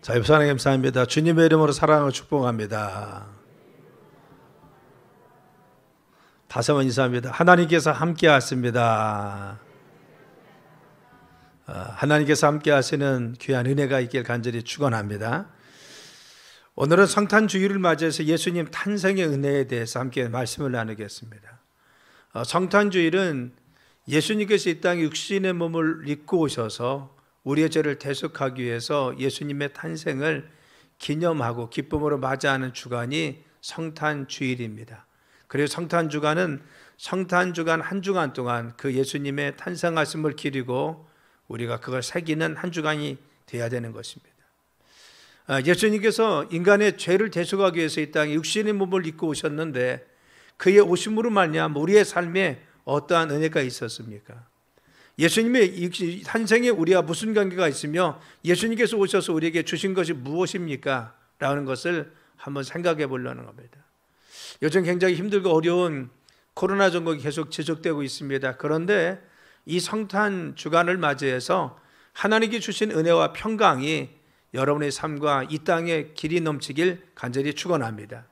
자, 옆 사람 감사합니다. 주님의 이름으로 사랑을 축복합니다. 다시 한번 인사합니다. 하나님께서 함께 하십니다. 하나님께서 함께 하시는 귀한 은혜가 있길 간절히 축원합니다. 오늘은 성탄주의를 맞이해서 예수님 탄생의 은혜에 대해서 함께 말씀을 나누겠습니다. 성탄주일은 예수님께서 이 땅에 육신의 몸을 입고 오셔서 우리의 죄를 대속하기 위해서 예수님의 탄생을 기념하고 기쁨으로 맞이하는 주간이 성탄주일입니다. 그리고 성탄주간은 성탄주간 한 주간 동안 그 예수님의 탄생하심을 기리고 우리가 그걸 새기는 한 주간이 되어야 되는 것입니다. 예수님께서 인간의 죄를 대속하기 위해서 이 땅에 육신의 몸을 입고 오셨는데 그의 오심으로 말미암아 우리의 삶에 어떠한 은혜가 있었습니까? 예수님의 탄생에 우리와 무슨 관계가 있으며 예수님께서 오셔서 우리에게 주신 것이 무엇입니까? 라는 것을 한번 생각해 보려는 겁니다. 요즘 굉장히 힘들고 어려운 코로나 전국이 계속 지속되고 있습니다. 그런데 이 성탄 주간을 맞이해서 하나님께 주신 은혜와 평강이 여러분의 삶과 이 땅에 길이 넘치길 간절히 축원합니다.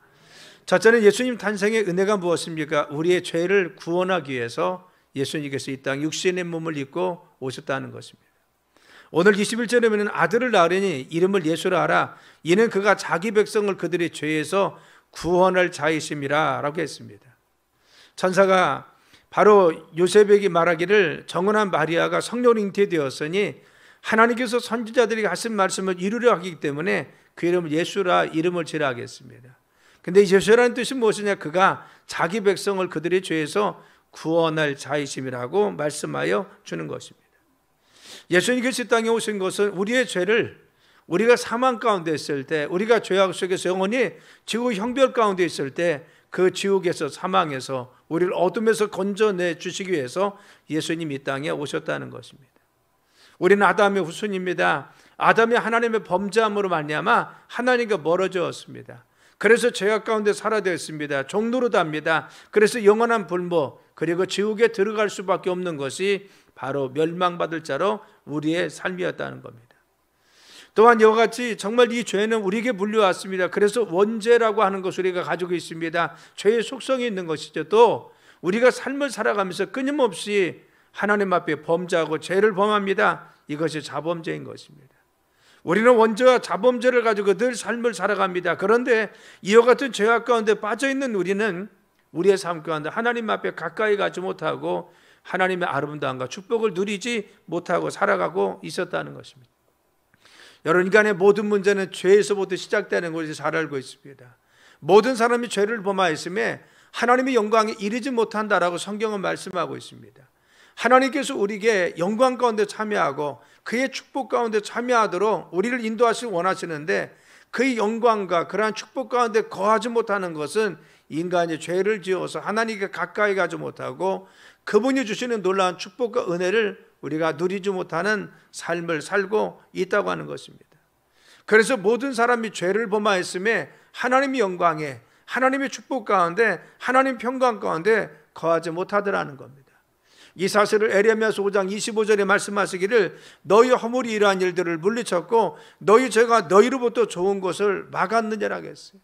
첫째는 예수님 탄생의 은혜가 무엇입니까? 우리의 죄를 구원하기 위해서 예수님께서 이 땅 육신의 몸을 입고 오셨다는 것입니다. 오늘 21절에 보면 아들을 낳으려니 이름을 예수라 하라. 이는 그가 자기 백성을 그들의 죄에서 구원할 자이심이라 라고 했습니다. 천사가 바로 요셉에게 말하기를 정언한 마리아가 성령 잉태되었으니 하나님께서 선지자들에게 하신 말씀을 이루려 하기 때문에 그 이름을 예수라 이름을 지라 하겠습니다. 근데 예수라는 뜻이 무엇이냐? 그가 자기 백성을 그들의 죄에서 구원할 자이심이라고 말씀하여 주는 것입니다. 예수님께서 이 땅에 오신 것은 우리의 죄를 우리가 사망 가운데 있을 때, 우리가 죄악 속에서 영원히 지옥 형벌 가운데 있을 때 그 지옥에서 사망에서 우리를 어둠에서 건져내 주시기 위해서 예수님이 이 땅에 오셨다는 것입니다. 우리는 아담의 후손입니다. 아담이 하나님의 범죄함으로 말미암아 하나님과 멀어졌습니다. 그래서 죄악 가운데 살아되었습니다. 종노릇합니다. 그래서 영원한 불모 그리고 지옥에 들어갈 수밖에 없는 것이 바로 멸망받을 자로 우리의 삶이었다는 겁니다. 또한 이와 같이 정말 이 죄는 우리에게 물려왔습니다. 그래서 원죄라고 하는 것을 우리가 가지고 있습니다. 죄의 속성이 있는 것이죠. 또 우리가 삶을 살아가면서 끊임없이 하나님 앞에 범죄하고 죄를 범합니다. 이것이 자범죄인 것입니다. 우리는 원죄와 자범죄를 가지고 늘 삶을 살아갑니다. 그런데 이와 같은 죄악 가운데 빠져있는 우리는 우리의 삶 가운데 하나님 앞에 가까이 가지 못하고 하나님의 아름다움과 축복을 누리지 못하고 살아가고 있었다는 것입니다. 여러분, 인간의 모든 문제는 죄에서부터 시작되는 것을 잘 알고 있습니다. 모든 사람이 죄를 범하였음에 하나님의 영광에 이르지 못한다라고 성경은 말씀하고 있습니다. 하나님께서 우리에게 영광 가운데 참여하고 그의 축복 가운데 참여하도록 우리를 인도하시기 원하시는데 그의 영광과 그러한 축복 가운데 거하지 못하는 것은 인간이 죄를 지어서 하나님께 가까이 가지 못하고 그분이 주시는 놀라운 축복과 은혜를 우리가 누리지 못하는 삶을 살고 있다고 하는 것입니다. 그래서 모든 사람이 죄를 범하였음에 하나님의 영광에 하나님의 축복 가운데 하나님 평강 가운데 거하지 못하더라는 겁니다. 이 사실을 에레미야서 5장 25절에 말씀하시기를 너희 허물이 이러한 일들을 물리쳤고 너희 죄가 너희로부터 좋은 것을 막았느냐라고 했어요.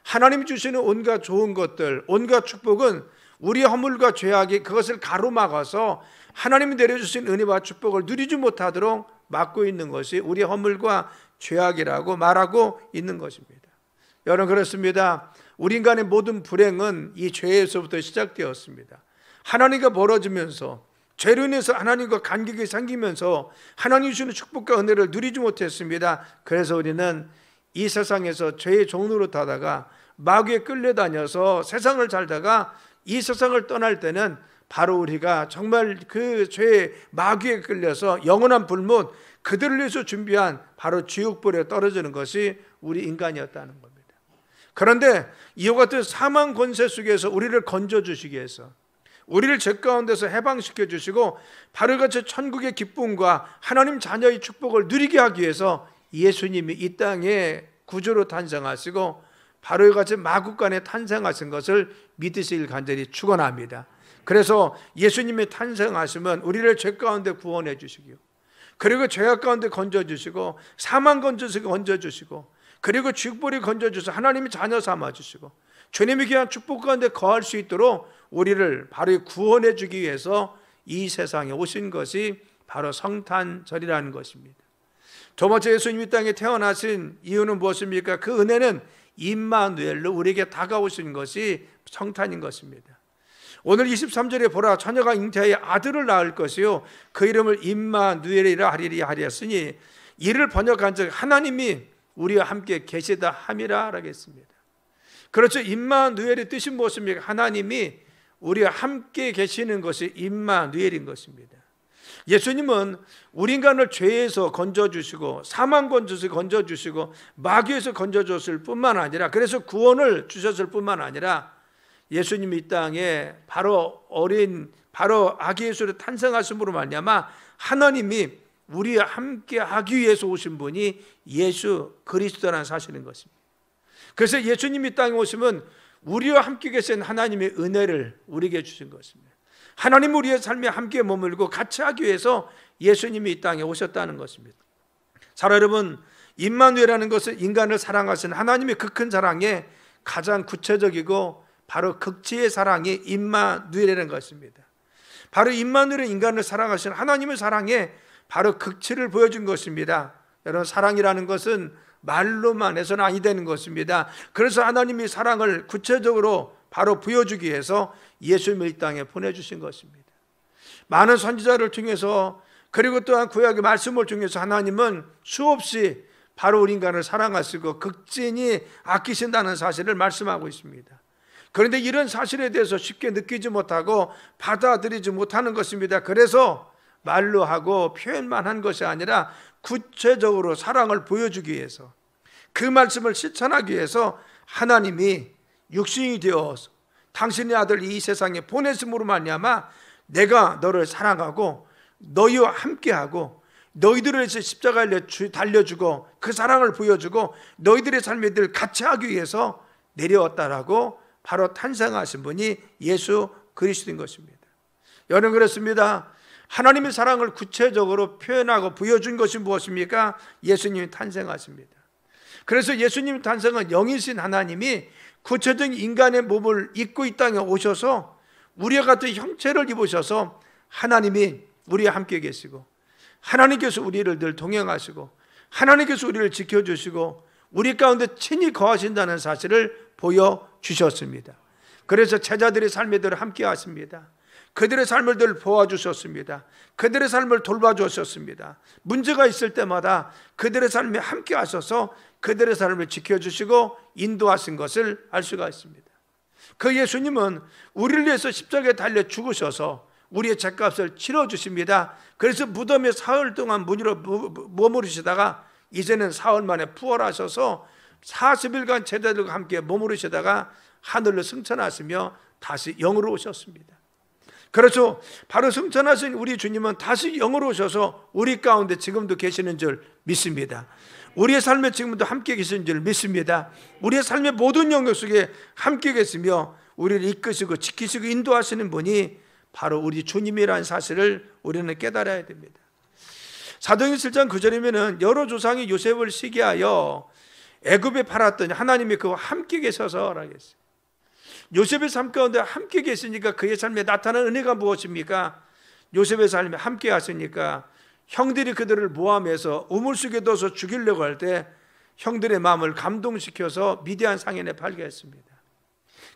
하나님이 주시는 온갖 좋은 것들, 온갖 축복은 우리의 허물과 죄악이 그것을 가로막아서 하나님이 내려주신 은혜와 축복을 누리지 못하도록 막고 있는 것이 우리의 허물과 죄악이라고 말하고 있는 것입니다. 여러분, 그렇습니다. 우리 인간의 모든 불행은 이 죄에서부터 시작되었습니다. 하나님과 멀어지면서 죄로 인해서 하나님과 간격이 생기면서 하나님이 주시는 축복과 은혜를 누리지 못했습니다. 그래서 우리는 이 세상에서 죄의 종로로 타다가 마귀에 끌려다녀서 세상을 살다가 이 세상을 떠날 때는 바로 우리가 정말 그 죄의 마귀에 끌려서 영원한 불못 그들을 위해서 준비한 바로 지옥불에 떨어지는 것이 우리 인간이었다는 겁니다. 그런데 이와 같은 사망 권세 속에서 우리를 건져주시기 위해서 우리를 죄 가운데서 해방시켜 주시고 바로 같이 천국의 기쁨과 하나님 자녀의 축복을 누리게 하기 위해서 예수님이 이 땅에 구주로 탄생하시고 바로 같이 마국간에 탄생하신 것을 믿으시길 간절히 축원합니다. 그래서 예수님의 탄생하심은 우리를 죄 가운데 구원해 주시기요 그리고 죄악 가운데 건져주시고 사망 건져주시고 그리고 죽벌이 건져주셔서 하나님이 자녀 삼아주시고 주님의 귀한 축복 가운데 거할 수 있도록 우리를 바로 구원해 주기 위해서 이 세상에 오신 것이 바로 성탄절이라는 것입니다. 두 번째, 예수님이 이 땅에 태어나신 이유는 무엇입니까? 그 은혜는 임마누엘로 우리에게 다가오신 것이 성탄인 것입니다. 오늘 23절에 보라, 처녀가 잉태하여 아들을 낳을 것이요 그 이름을 임마누엘이라 하리하였으니 이를 번역한 즉 하나님이 우리와 함께 계시다 함이라 하겠습니다. 그렇죠. 임마누엘의 뜻이 무엇입니까? 하나님이 우리와 함께 계시는 것이 임마누엘인 것입니다. 예수님은 우리 인간을 죄에서 건져주시고 사망 건져주시고 마귀에서 건져줬을 뿐만 아니라, 그래서 구원을 주셨을 뿐만 아니라 예수님이 이 땅에 바로 아기 예수를 탄생하심으로 말미암아 하나님이 우리와 함께 하기 위해서 오신 분이 예수 그리스도라는 사실인 것입니다. 그래서 예수님이 이 땅에 오시면 우리와 함께 계신 하나님의 은혜를 우리에게 주신 것입니다. 하나님 우리의 삶에 함께 머물고 같이 하기 위해서 예수님이 이 땅에 오셨다는 것입니다. 사랑 여러분, 임마누엘이라는 것은 인간을 사랑하신 하나님의 그 큰 사랑에 가장 구체적이고 바로 극치의 사랑이 임마누엘이라는 것입니다. 바로 임마누엘은 인간을 사랑하신 하나님의 사랑에 바로 극치를 보여준 것입니다. 여러분, 사랑이라는 것은 말로만 해서는 아니 되는 것입니다. 그래서 하나님이 사랑을 구체적으로 바로 보여주기 위해서 예수님을 이 땅에 보내주신 것입니다. 많은 선지자를 통해서 그리고 또한 구약의 말씀을 통해서 하나님은 수없이 바로 우리 인간을 사랑하시고 극진히 아끼신다는 사실을 말씀하고 있습니다. 그런데 이런 사실에 대해서 쉽게 느끼지 못하고 받아들이지 못하는 것입니다. 그래서 말로 하고 표현만 한 것이 아니라 구체적으로 사랑을 보여주기 위해서, 그 말씀을 실천하기 위해서 하나님이 육신이 되어서 당신의 아들 이 세상에 보내심으로 말미암아 내가 너를 사랑하고 너희와 함께하고 너희들을 위해서 십자가에 달려주고 그 사랑을 보여주고 너희들의 삶에 늘 같이 하기 위해서 내려왔다라고 바로 탄생하신 분이 예수 그리스도인 것입니다. 여러분, 그렇습니다. 하나님의 사랑을 구체적으로 표현하고 보여준 것이 무엇입니까? 예수님이 탄생하십니다. 그래서 예수님 탄생은 영이신 하나님이 구체적인 인간의 몸을 입고 이 땅에 오셔서 우리와 같은 형체를 입으셔서 하나님이 우리와 함께 계시고 하나님께서 우리를 늘 동행하시고 하나님께서 우리를 지켜주시고 우리 가운데 친히 거하신다는 사실을 보여주셨습니다. 그래서 제자들의 삶에 늘 함께 하십니다. 그들의 삶을 늘 보아주셨습니다. 그들의 삶을 돌봐주셨습니다. 문제가 있을 때마다 그들의 삶에 함께 하셔서 그들의 삶을 지켜주시고 인도하신 것을 알 수가 있습니다. 그 예수님은 우리를 위해서 십자가에 달려 죽으셔서 우리의 죄값을 치러주십니다. 그래서 무덤에 사흘 동안 머무르시다가 이제는 사흘 만에 부활하셔서 40일간 제자들과 함께 머무르시다가 하늘로 승천하시며 다시 영으로 오셨습니다. 그렇죠. 바로 승천하신 우리 주님은 다시 영으로 오셔서 우리 가운데 지금도 계시는 줄 믿습니다. 우리의 삶에 지금도 함께 계시는 줄 믿습니다. 우리의 삶의 모든 영역 속에 함께 계시며 우리를 이끄시고 지키시고 인도하시는 분이 바로 우리 주님이라는 사실을 우리는 깨달아야 됩니다. 사도행전 7장 9절이면 여러 조상이 요셉을 시기하여 애굽에 팔았더니 하나님이 그와 함께 계셔서라고 했어요. 요셉의 삶 가운데 함께 계시니까 그의 삶에 나타난 은혜가 무엇입니까? 요셉의 삶에 함께 하시니까 형들이 그들을 모함해서 우물 속에 넣어서 죽이려고 할 때 형들의 마음을 감동시켜서 미디안 상인에 팔게 했습니다.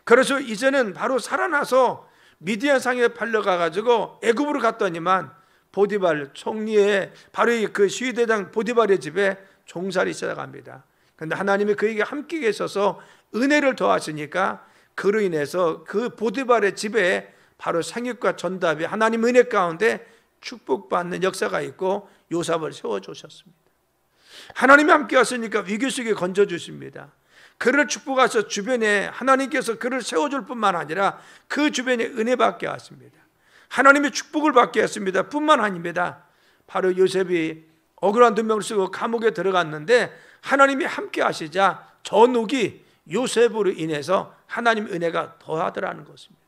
그래서 이제는 바로 살아나서 미디안 상인에 팔려가가지고 애굽으로 갔더니만 보디발 총리의 바로 그 시위대장 보디발의 집에 종살이 시작합니다. 그런데 하나님이 그에게 함께 계셔서 은혜를 더하시니까 그로 인해서 그 보디발의 집에 바로 생육과 전답이 하나님 은혜 가운데 축복받는 역사가 있고 요셉을 세워주셨습니다. 하나님이 함께 하시니까 위기 속에 건져주십니다. 그를 축복하셔서 주변에 하나님께서 그를 세워줄 뿐만 아니라 그 주변에 은혜 받게 하십니다. 하나님의 축복을 받게 했습니다. 뿐만 아닙니다. 바로 요셉이 억울한 누명을 쓰고 감옥에 들어갔는데 하나님이 함께 하시자 저 녹이 요셉으로 인해서 하나님 은혜가 더하더라는 것입니다.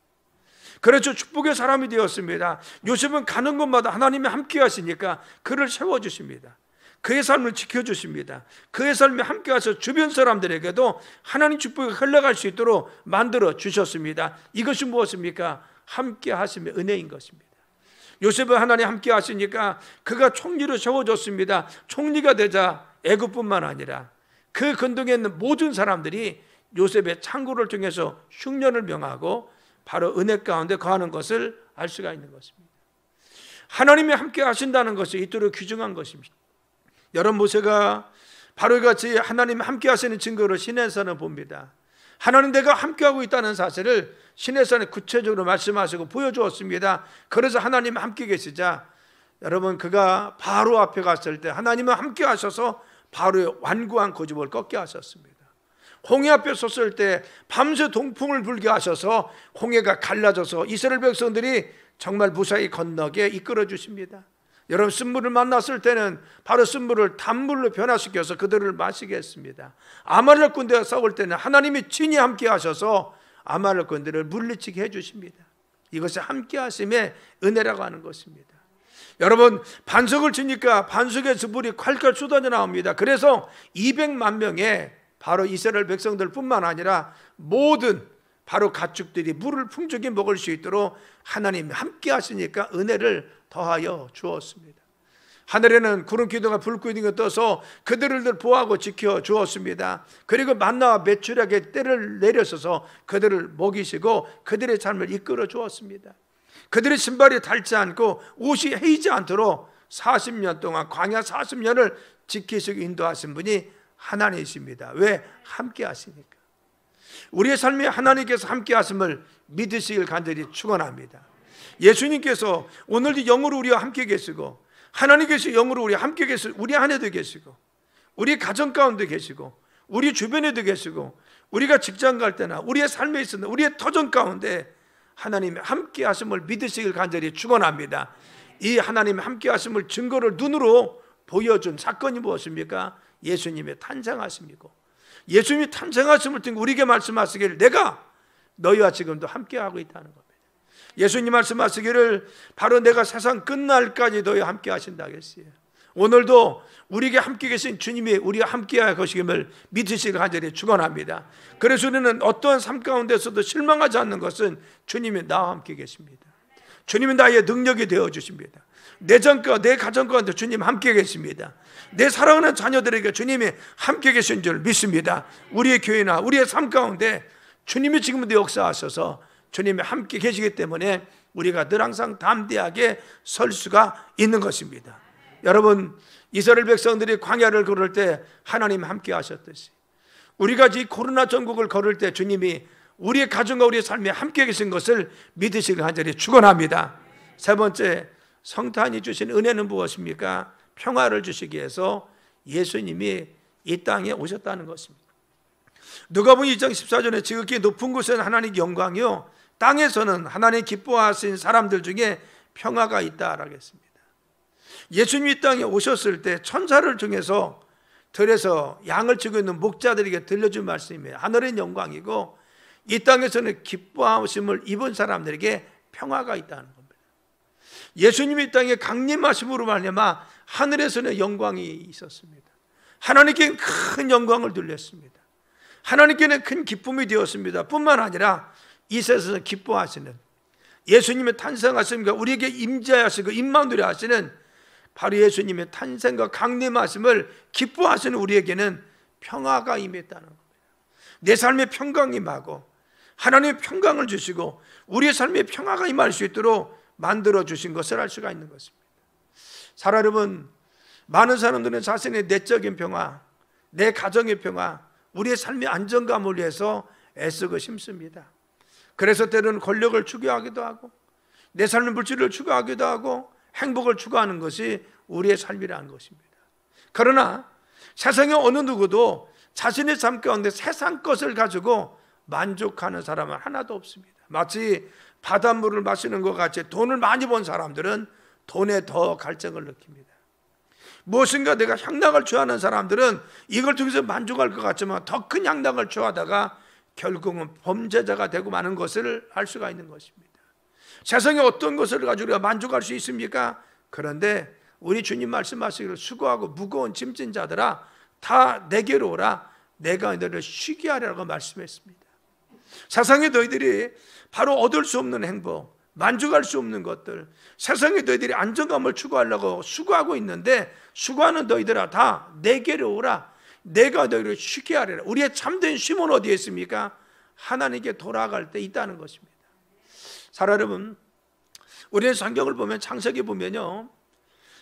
그래서 축복의 사람이 되었습니다. 요셉은 가는 곳마다 하나님이 함께 하시니까 그를 세워주십니다. 그의 삶을 지켜주십니다. 그의 삶에 함께 하셔서 주변 사람들에게도 하나님 축복이 흘러갈 수 있도록 만들어 주셨습니다. 이것이 무엇입니까? 함께 하심의 은혜인 것입니다. 요셉은 하나님 함께 하시니까 그가 총리로 세워졌습니다. 총리가 되자 애굽뿐만 아니라 그 근동에 있는 모든 사람들이 요셉의 창고를 통해서 흉년을 명하고 바로 은혜 가운데 거하는 것을 알 수가 있는 것입니다. 하나님이 함께 하신다는 것이 이토록 귀중한 것입니다. 여러분, 모세가 바로 같이 하나님이 함께 하시는 증거를 시내산을 봅니다. 하나님 내가 함께하고 있다는 사실을 시내산에 구체적으로 말씀하시고 보여주었습니다. 그래서 하나님이 함께 계시자 여러분, 그가 바로 앞에 갔을 때 하나님은 함께 하셔서 바로의 완고한 고집을 꺾게 하셨습니다. 홍해 앞에 섰을 때 밤새 동풍을 불게 하셔서 홍해가 갈라져서 이스라엘 백성들이 정말 무사히 건너게 이끌어 주십니다. 여러분, 쓴물을 만났을 때는 바로 쓴물을 단물로 변화시켜서 그들을 마시게 했습니다. 아말렉 군대와 싸울 때는 하나님이 친히 함께 하셔서 아말렉 군대를 물리치게 해주십니다. 이것이 함께 하심의 은혜라고 하는 것입니다. 여러분, 반석을 치니까 반석에서 물이 콸콸 쏟아져 나옵니다. 그래서 200만 명의 바로 이스라엘 백성들 뿐만 아니라 모든 바로 가축들이 물을 풍족히 먹을 수 있도록 하나님이 함께 하시니까 은혜를 더하여 주었습니다. 하늘에는 구름 기둥과 불 기둥이 떠서 그들을 보호하고 지켜 주었습니다. 그리고 만나와 메추라기의 때를 내려서서 그들을 먹이시고 그들의 삶을 이끌어 주었습니다. 그들의 신발이 닳지 않고 옷이 헤이지 않도록 40년 동안 광야 40년을 지키시고 인도하신 분이 하나님이십니다. 왜? 함께 하시니까. 우리의 삶에 하나님께서 함께 하심을 믿으시길 간절히 축원합니다. 예수님께서 오늘도 영으로 우리와 함께 계시고 하나님께서 영으로 우리와 함께 계시고 우리 안에도 계시고 우리 가정 가운데 계시고 우리 주변에도 계시고 우리가 직장 갈 때나 우리의 삶에 있는 우리의 터전 가운데 하나님의 함께 하심을 믿으시길 간절히 축원합니다. 이 하나님의 함께 하심을 증거를 눈으로 보여준 사건이 무엇입니까? 예수님의 탄생하심이고 예수님이 탄생하심을 통해 우리에게 말씀하시기를 내가 너희와 지금도 함께하고 있다는 겁니다. 예수님 말씀하시기를 바로 내가 세상 끝날까지 너희와 함께 하신다 하겠어요. 오늘도 우리에게 함께 계신 주님이 우리와 함께할 것임을 믿으시길 간절히 축원합니다. 그래서 우리는 어떠한 삶 가운데서도 실망하지 않는 것은 주님이 나와 함께 계십니다. 주님이 나의 능력이 되어주십니다. 내 전과 내 가정 가운데 주님 함께 계십니다. 내 사랑하는 자녀들에게 주님이 함께 계신 줄 믿습니다. 우리의 교회나 우리의 삶 가운데 주님이 지금도 역사하셔서 주님이 함께 계시기 때문에 우리가 늘 항상 담대하게 설 수가 있는 것입니다. 여러분, 이스라엘 백성들이 광야를 걸을 때 하나님 함께 하셨듯이 우리가 이 코로나 전국을 걸을 때 주님이 우리의 가정과 우리의 삶에 함께 계신 것을 믿으시길 간절히 축원합니다. 세 번째, 성탄이 주신 은혜는 무엇입니까? 평화를 주시기 위해서 예수님이 이 땅에 오셨다는 것입니다. 누가복음 2장 14절에 지극히 높은 곳에는 하나님의 영광이요 땅에서는 하나님 기뻐하신 사람들 중에 평화가 있다라고 했습니다. 예수님이 이 땅에 오셨을 때 천사를 통해서 들에서 양을 치고 있는 목자들에게 들려준 말씀이에요. 하늘의 영광이고 이 땅에서는 기뻐하심을 입은 사람들에게 평화가 있다는 겁니다. 예수님이 이 땅에 강림하심으로 말미암아 하늘에서는 영광이 있었습니다. 하나님께 큰 영광을 돌렸습니다. 하나님께는 큰 기쁨이 되었습니다. 뿐만 아니라 이 세상에서 기뻐하시는 예수님의 탄생하심과 우리에게 임재하시고 임마누엘 하시는 바로 예수님의 탄생과 강림하심을 기뻐하시는 우리에게는 평화가 임했다는 겁니다. 내 삶에 평강이 임하고 하나님의 평강을 주시고 우리의 삶에 평화가 임할 수 있도록 만들어 주신 것을 알 수가 있는 것입니다. 사랑 여러분, 많은 사람들은 자신의 내적인 평화, 내 가정의 평화, 우리의 삶의 안정감을 위해서 애쓰고 힘씁니다. 그래서 때로는 권력을 추구하기도 하고 내 삶의 물질을 추구하기도 하고 행복을 추구하는 것이 우리의 삶이라는 것입니다. 그러나 세상에 어느 누구도 자신의 삶 가운데 세상 것을 가지고 만족하는 사람은 하나도 없습니다. 마치 바닷물을 마시는 것 같이 돈을 많이 번 사람들은 돈에 더 갈증을 느낍니다. 무엇인가 내가 향락을 취하는 사람들은 이걸 통해서 만족할 것 같지만 더 큰 향락을 취하다가 결국은 범죄자가 되고 마는 것을 알 수가 있는 것입니다. 세상에 어떤 것을 가지고 우리가 만족할 수 있습니까? 그런데 우리 주님 말씀하시기를 수고하고 무거운 짐진 자들아 다 내게로 오라 내가 너희를 쉬게 하리라고 말씀했습니다. 세상에 너희들이 바로 얻을 수 없는 행복, 만족할 수 없는 것들, 세상에 너희들이 안정감을 추구하려고 수고하고 있는데 수고하는 너희들아 다 내게로 오라 내가 너희를 쉬게 하리라. 우리의 참된 쉼은 어디에 있습니까? 하나님께 돌아갈 때 있다는 것입니다. 사랑 여러분, 우리의 성경을 보면 창세기 보면요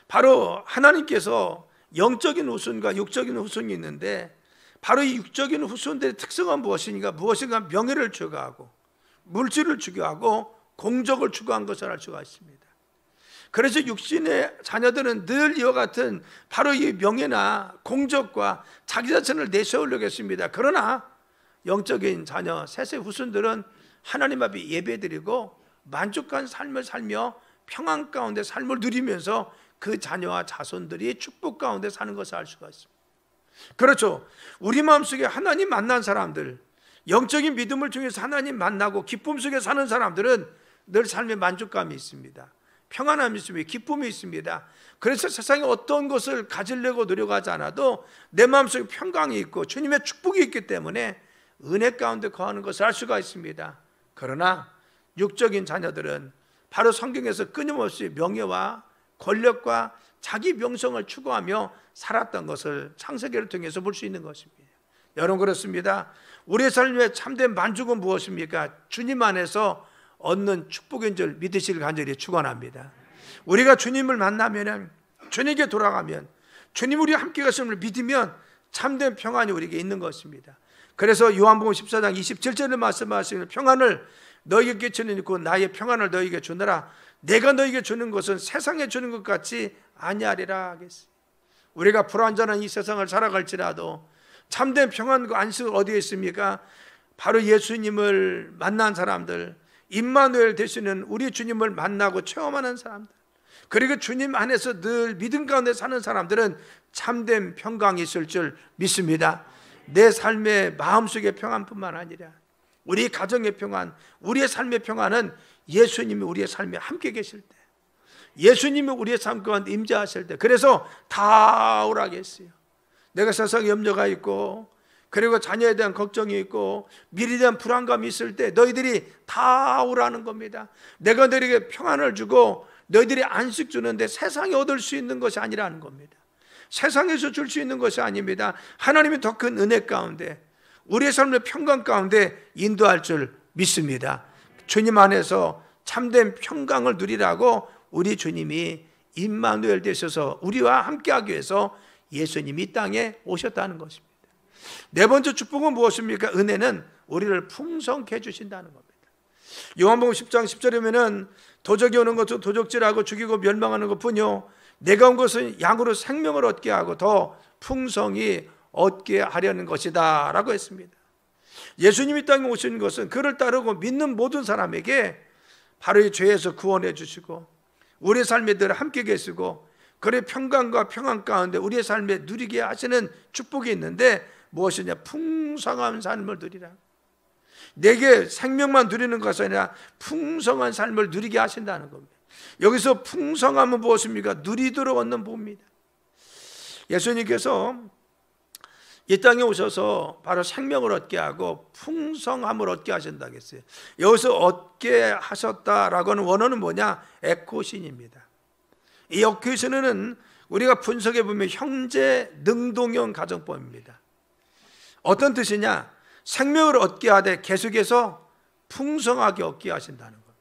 바로 하나님께서 영적인 후손과 육적인 후손이 있는데 바로 이 육적인 후손들의 특성은 무엇인가? 무엇인가 명예를 추구하고 물질을 추구하고 공적을 추구한 것을 알 수가 있습니다. 그래서 육신의 자녀들은 늘 이와 같은 바로 이 명예나 공적과 자기 자신을 내세우려고 했습니다. 그러나 영적인 자녀, 세세 후손들은 하나님 앞에 예배드리고 만족한 삶을 살며 평안 가운데 삶을 누리면서 그 자녀와 자손들이 축복 가운데 사는 것을 알 수가 있습니다. 그렇죠. 우리 마음속에 하나님 만난 사람들, 영적인 믿음을 통해서 하나님 만나고 기쁨 속에 사는 사람들은 늘 삶에 만족감이 있습니다. 평안함이 있습니다. 기쁨이 있습니다. 그래서 세상에 어떤 것을 가지려고 노력하지 않아도 내 마음속에 평강이 있고 주님의 축복이 있기 때문에 은혜 가운데 거하는 것을 알 수가 있습니다. 그러나 육적인 자녀들은 바로 성경에서 끊임없이 명예와 권력과 자기 명성을 추구하며 살았던 것을 창세기를 통해서 볼 수 있는 것입니다. 여러분 그렇습니다. 우리의 삶의 참된 만족은 무엇입니까? 주님 안에서 얻는 축복인 줄 믿으시길 간절히 축원합니다. 우리가 주님을 만나면, 주님께 돌아가면, 주님 우리와 함께 가심을 믿으면 참된 평안이 우리에게 있는 것입니다. 그래서 요한복음 14장 27절에 말씀하시는 평안을 너희에게 끼치는 곧 나의 평안을 너희에게 주노라. 내가 너희에게 주는 것은 세상에 주는 것 같이 아니하리라 하겠어요. 우리가 불완전한 이 세상을 살아갈지라도 참된 평안과 안식은 어디에 있습니까? 바로 예수님을 만난 사람들, 임마누엘 되시는 우리 주님을 만나고 체험하는 사람들, 그리고 주님 안에서 늘 믿음 가운데 사는 사람들은 참된 평강이 있을 줄 믿습니다. 내 삶의 마음속의 평안뿐만 아니라 우리 가정의 평안, 우리의 삶의 평안은 예수님이 우리의 삶에 함께 계실 때, 예수님이 우리의 삶 가운데 임재하실 때, 그래서 다 오라고 했어요. 내가 세상에 염려가 있고 그리고 자녀에 대한 걱정이 있고 미래에 대한 불안감이 있을 때 너희들이 다 오라는 겁니다. 내가 너희에게 평안을 주고 너희들이 안식 주는데 세상에 얻을 수 있는 것이 아니라는 겁니다. 세상에서 줄 수 있는 것이 아닙니다. 하나님이 더 큰 은혜 가운데 우리의 삶의 평강 가운데 인도할 줄 믿습니다. 주님 안에서 참된 평강을 누리라고 우리 주님이 임마누엘 되셔서 우리와 함께하기 위해서 예수님이 이 땅에 오셨다는 것입니다. 네 번째 축복은 무엇입니까? 은혜는 우리를 풍성케 해주신다는 겁니다. 요한복음 10장 10절에 보면 도적이 오는 것도 도적질하고 죽이고 멸망하는 것뿐이요 내가 온 것은 양으로 생명을 얻게 하고 더 풍성히 얻게 하려는 것이다 라고 했습니다. 예수님이 땅에 오신 것은 그를 따르고 믿는 모든 사람에게 바로 이 죄에서 구원해 주시고 우리의 삶에 늘 함께 계시고 그의 평강과 평안 가운데 우리의 삶에 누리게 하시는 축복이 있는데 무엇이냐? 풍성한 삶을 누리라. 내게 생명만 누리는 것이 아니라 풍성한 삶을 누리게 하신다는 겁니다. 여기서 풍성함은 무엇입니까? 누리도록 얻는 복입니다. 예수님께서 이 땅에 오셔서 바로 생명을 얻게 하고 풍성함을 얻게 하신다고 했어요. 여기서 얻게 하셨다라고는 원어는 뭐냐? 에코신입니다. 이 에코신은 우리가 분석해 보면 형제 능동형 가정법입니다. 어떤 뜻이냐? 생명을 얻게 하되 계속해서 풍성하게 얻게 하신다는 겁니다.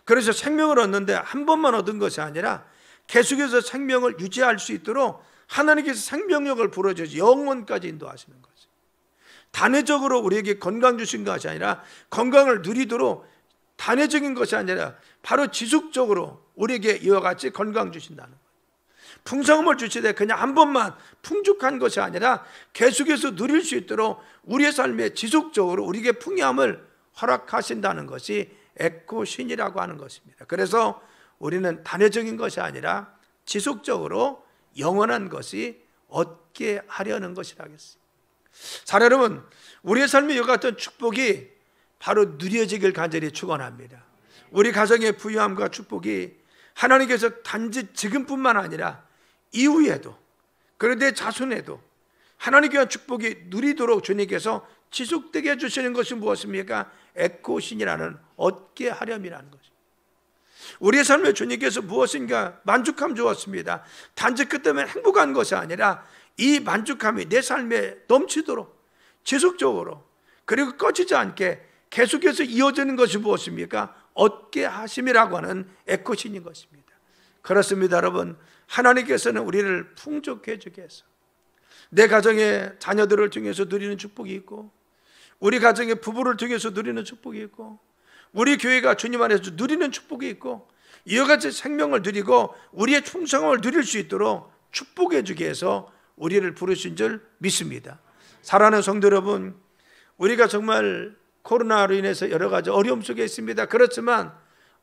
그래서 생명을 얻는데 한 번만 얻은 것이 아니라 계속해서 생명을 유지할 수 있도록 하나님께서 생명력을 불어주셔서 영원까지 인도하시는 거죠. 단회적으로 우리에게 건강 주신 것이 아니라 건강을 누리도록 단회적인 것이 아니라 바로 지속적으로 우리에게 이와 같이 건강 주신다는 거예요. 풍성함을 주시되 그냥 한 번만 풍족한 것이 아니라 계속해서 누릴 수 있도록 우리의 삶에 지속적으로 우리에게 풍요함을 허락하신다는 것이 에코신이라고 하는 것입니다. 그래서 우리는 단회적인 것이 아니라 지속적으로 영원한 것이 얻게 하려는 것이라겠어요. 자, 여러분, 우리의 삶에 이와 같은 축복이 바로 누려지길 간절히 축원합니다. 우리 가정의 부유함과 축복이 하나님께서 단지 지금뿐만 아니라 이후에도, 그런데 자손에도 하나님께 한 축복이 누리도록 주님께서 지속되게 해주시는 것이 무엇입니까? 에코신이라는 얻게 하렴이라는 것입니다. 우리의 삶에 주님께서 무엇인가 만족함 주었습니다. 단지 그 때문에 행복한 것이 아니라 이 만족함이 내 삶에 넘치도록 지속적으로, 그리고 꺼지지 않게 계속해서 이어지는 것이 무엇입니까? 얻게 하심이라고 하는 에코신인 것입니다. 그렇습니다, 여러분. 하나님께서는 우리를 풍족해 주게 해서 내 가정의 자녀들을 통해서 누리는 축복이 있고, 우리 가정의 부부를 통해서 누리는 축복이 있고, 우리 교회가 주님 안에서 누리는 축복이 있고, 이와 같이 생명을 누리고 우리의 충성을 누릴 수 있도록 축복해 주기 위해서 우리를 부르신 줄 믿습니다. 사랑하는 성도 여러분, 우리가 정말 코로나로 인해서 여러 가지 어려움 속에 있습니다. 그렇지만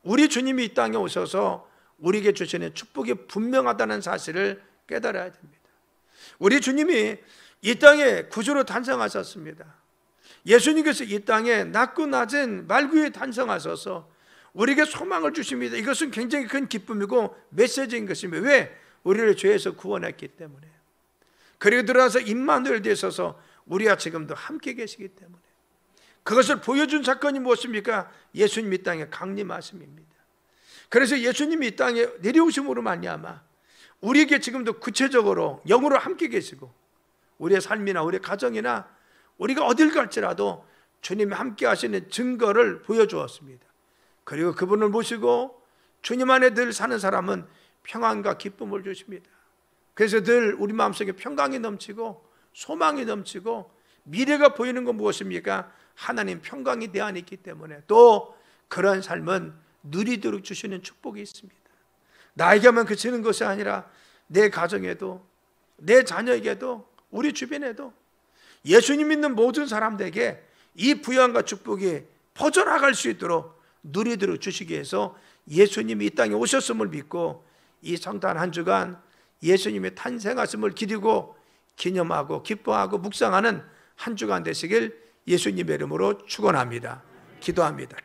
우리 주님이 이 땅에 오셔서 우리에게 주시는 축복이 분명하다는 사실을 깨달아야 됩니다. 우리 주님이 이 땅에 구주로 탄생하셨습니다. 예수님께서 이 땅에 낮고 낮은 말구에 탄생하셔서 우리에게 소망을 주십니다. 이것은 굉장히 큰 기쁨이고 메시지인 것입니다. 왜? 우리를 죄에서 구원했기 때문에. 그리고 들어와서 임마누엘 되셔서 우리와 지금도 함께 계시기 때문에. 그것을 보여준 사건이 무엇입니까? 예수님이 이 땅에 강림하심입니다. 그래서 예수님이 이 땅에 내려오심으로 말미암아 우리에게 지금도 구체적으로 영으로 함께 계시고, 우리의 삶이나 우리 가정이나 우리가 어딜 갈지라도 주님이 함께 하시는 증거를 보여주었습니다. 그리고 그분을 모시고 주님 안에 늘 사는 사람은 평안과 기쁨을 주십니다. 그래서 늘 우리 마음속에 평강이 넘치고 소망이 넘치고 미래가 보이는 건 무엇입니까? 하나님 평강이 내 안에 있기 때문에 또 그런 삶은 누리도록 주시는 축복이 있습니다. 나에게만 그치는 것이 아니라 내 가정에도, 내 자녀에게도, 우리 주변에도 예수님 믿는 모든 사람들에게 이 부양과 축복이 퍼져나갈 수 있도록 누리도록 주시기 위해서 예수님이 이 땅에 오셨음을 믿고 이 성탄 한 주간 예수님의 탄생하심을 기리고 기념하고 기뻐하고 묵상하는 한 주간 되시길 예수님의 이름으로 축원합니다. 기도합니다.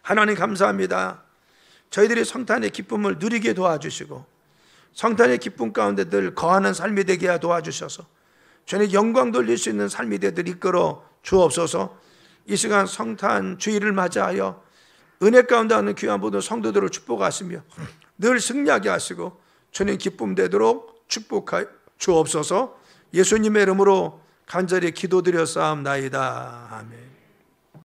하나님 감사합니다. 저희들이 성탄의 기쁨을 누리게 도와주시고 성탄의 기쁨 가운데 늘 거하는 삶이 되게 도와주셔서 주님 영광 돌릴 수 있는 삶이 되도록 이끌어 주옵소서. 이 시간 성탄 주일을 맞이하여 은혜 가운데 하는 귀한 모든 성도들을 축복하시며 늘 승리하게 하시고 주님 기쁨 되도록 축복하여 주옵소서. 예수님의 이름으로 간절히 기도드려 싸움나이다. 아멘.